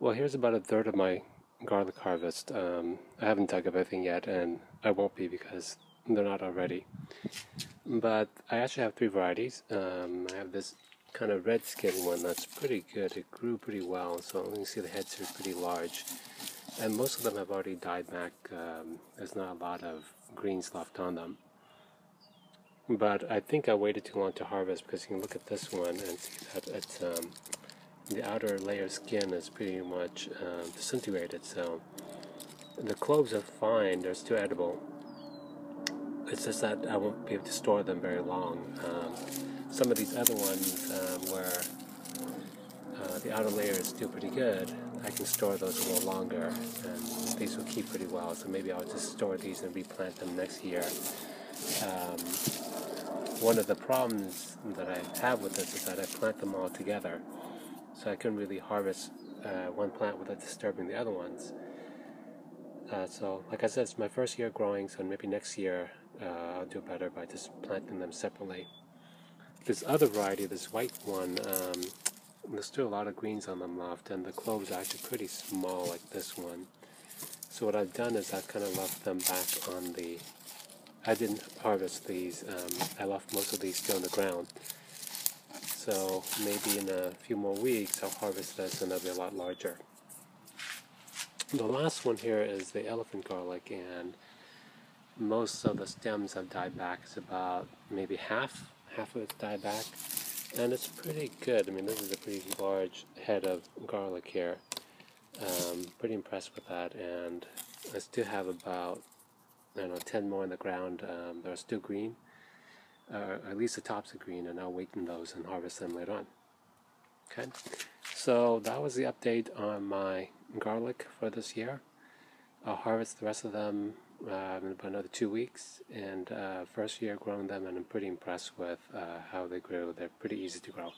Well, here's about a third of my garlic harvest. I haven't dug up everything yet, and I won't be because they're not already. But I actually have three varieties. I have this kind of red skin one that's pretty good. It grew pretty well, so you can see the heads are pretty large. And most of them have already died back. There's not a lot of greens left on them. But I think I waited too long to harvest because you can look at this one and see that it's the outer layer of skin is pretty much disintegrated. So the cloves are fine; they're still edible. It's just that I won't be able to store them very long. Some of these other ones where the outer layer is still pretty good, I can store those a little longer, and these will keep pretty well. So maybe I'll just store these and replant them next year. Um, One of the problems that I have with this is that I plant them all together, so I couldn't really harvest one plant without disturbing the other ones. So, like I said, it's my first year growing, so maybe next year I'll do better by just planting them separately. This other variety, this white one, there's still a lot of greens on them left, and the cloves are actually pretty small, like this one. So what I've done is I've kind of left them back on the. I didn't harvest these. I left most of these still on the ground. So maybe in a few more weeks I'll harvest this, and they'll be a lot larger. The last one here is the elephant garlic, and most of the stems have died back. It's about maybe half of it's died back, and it's pretty good. I mean, this is a pretty large head of garlic here. Pretty impressed with that, and I still have about, I don't know, 10 more in the ground. They're still green, at least the tops are green, and I'll wait on those and harvest them later on. Okay, so that was the update on my garlic for this year. I'll harvest the rest of them in about another 2 weeks, and first year growing them, and I'm pretty impressed with how they grew. They're pretty easy to grow.